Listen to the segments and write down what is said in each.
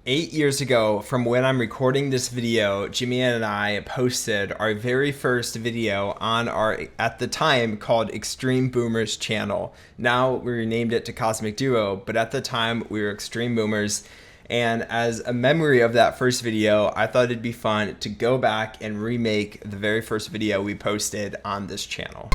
8 years ago from when I'm recording this video, Jimmy and I posted our very first video on our, at the time, called Extreme Boomers channel. Now we renamed it to CosmicDuo, but at the time we were Extreme Boomers. And as a memory of that first video, I thought it'd be fun to go back and remake the very first video we posted on this channel.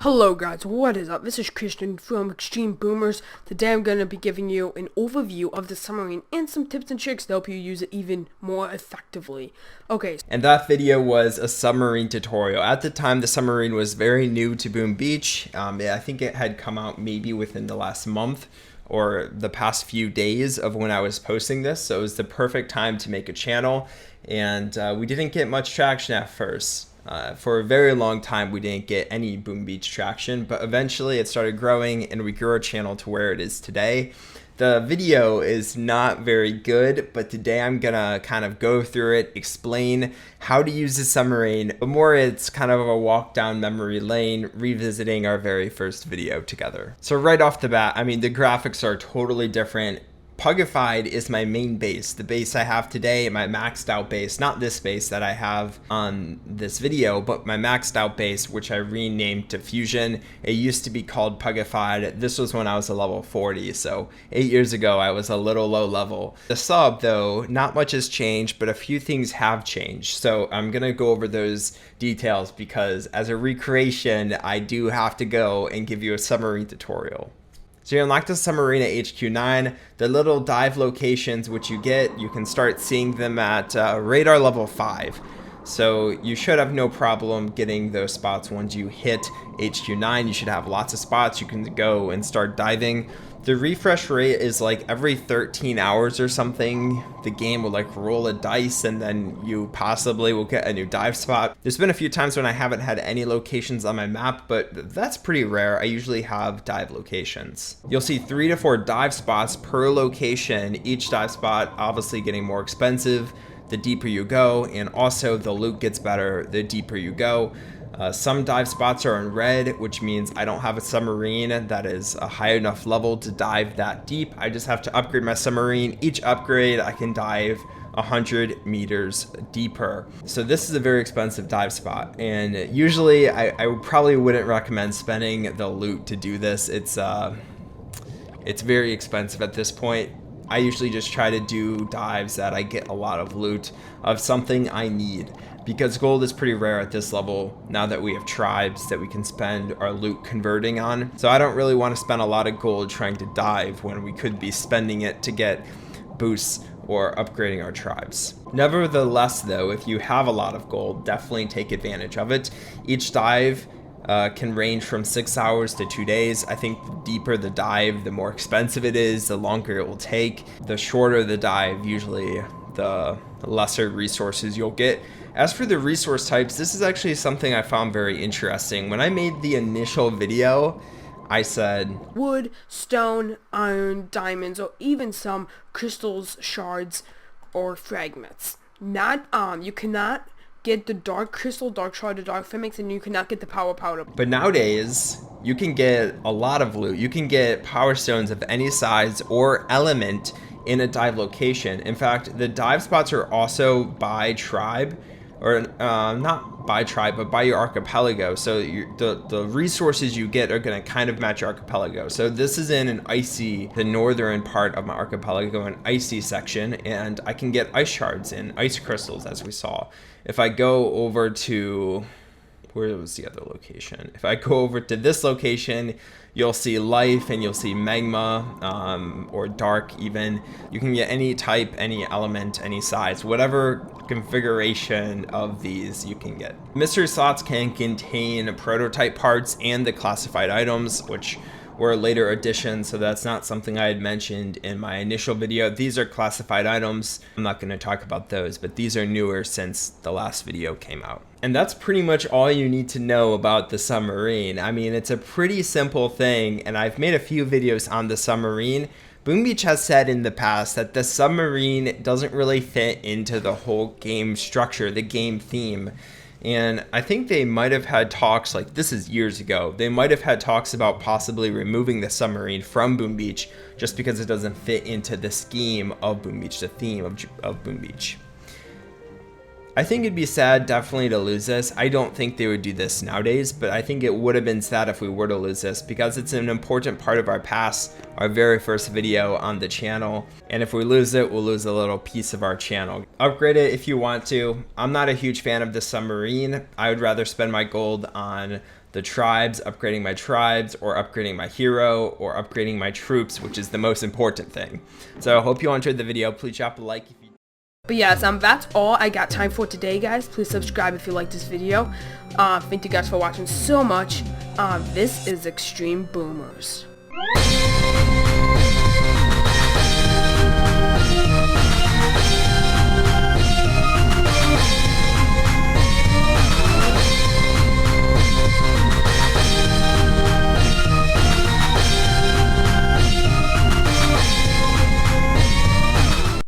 Hello guys, what is up? This is Christian from Extreme Boomers. Today I'm going to be giving you an overview of the submarine and some tips and tricks to help you use it even more effectively. Okay. And that video was a submarine tutorial. At the time, the submarine was very new to Boom Beach. I think it had come out maybe within the last month or the past few days of when I was posting this. So it was the perfect time to make a channel. And we didn't get much traction at first. For a very long time, we didn't get any Boom Beach traction, but eventually it started growing and we grew our channel to where it is today. The video is not very good, but today I'm gonna kind of go through it, explain how to use the submarine, but more it's kind of a walk down memory lane, revisiting our very first video together. So right off the bat, I mean, the graphics are totally different. Pugified is my main base, the base I have today, my maxed out base, not this base that I have on this video, but my maxed out base, which I renamed to Fusion. It used to be called Pugified. This was when I was a level 40, so 8 years ago I was a little low level. The sub though, not much has changed, but a few things have changed. So I'm gonna go over those details because as a recreation, I do have to go and give you a submarine tutorial. So you unlock the submarine at HQ9. The little dive locations which you get, you can start seeing them at radar level 5. So you should have no problem getting those spots once you hit HQ9. You should have lots of spots. You can go and start diving. The refresh rate is like every 13 hours or something. The game will like roll a dice and then you possibly will get a new dive spot. There's been a few times when I haven't had any locations on my map, but that's pretty rare. I usually have dive locations. You'll see 3 to 4 dive spots per location. Each dive spot obviously getting more expensive the deeper you go, and also the loot gets better the deeper you go. Some dive spots are in red, which means I don't have a submarine that is a high enough level to dive that deep. I just have to upgrade my submarine. Each upgrade I can dive 100 meters deeper. So this is a very expensive dive spot, and usually I probably wouldn't recommend spending the loot to do this. It's very expensive at this point. I usually just try to do dives that I get a lot of loot of something I need, because gold is pretty rare at this level now that we have tribes that we can spend our loot converting on. So I don't really want to spend a lot of gold trying to dive when we could be spending it to get boosts or upgrading our tribes. Nevertheless though, if you have a lot of gold, definitely take advantage of it. Each dive can range from 6 hours to 2 days. I think the deeper the dive, the more expensive it is, the longer it will take. The shorter the dive, usually the lesser resources you'll get. As for the resource types, this is actually something I found very interesting. When I made the initial video, I said wood, stone, iron, diamonds, or even some crystals, shards, or fragments. You cannot get the dark crystal, dark shard, or dark phimix, and you cannot get the power powder. But nowadays, you can get a lot of loot. You can get power stones of any size or element in a dive location. In fact, the dive spots are also by tribe, or not by tribe, but by your archipelago. So the resources you get are going to kind of match your archipelago. So this is in the northern part of my archipelago, an icy section, and I can get ice shards and ice crystals, as we saw. If I go over to, where was the other location? If I go over to this location, you'll see life and you'll see magma, or dark even. You can get any type, any element, any size, whatever configuration of these you can get. Mystery slots can contain prototype parts and the classified items, which were later additions, so that's not something I had mentioned in my initial video. These are classified items. I'm not going to talk about those, but these are newer since the last video came out. And that's pretty much all you need to know about the submarine. I mean, it's a pretty simple thing, and I've made a few videos on the submarine. Boom Beach has said in the past that the submarine doesn't really fit into the whole game structure, the game theme. And I think they might have had talks, like this is years ago, they might have had talks about possibly removing the submarine from Boom Beach just because it doesn't fit into the scheme of Boom Beach, the theme of Boom Beach. I think it'd be sad definitely to lose this. I don't think they would do this nowadays, but I think it would have been sad if we were to lose this because it's an important part of our past, our very first video on the channel. And if we lose it, we'll lose a little piece of our channel. Upgrade it if you want to. I'm not a huge fan of the submarine. I would rather spend my gold on the tribes, upgrading my tribes, or upgrading my hero, or upgrading my troops, which is the most important thing. So I hope you all enjoyed the video. Please drop a like if you But yes, that's all I got time for today, guys. Please subscribe if you like this video. Thank you guys for watching so much. This is Extreme Boomers.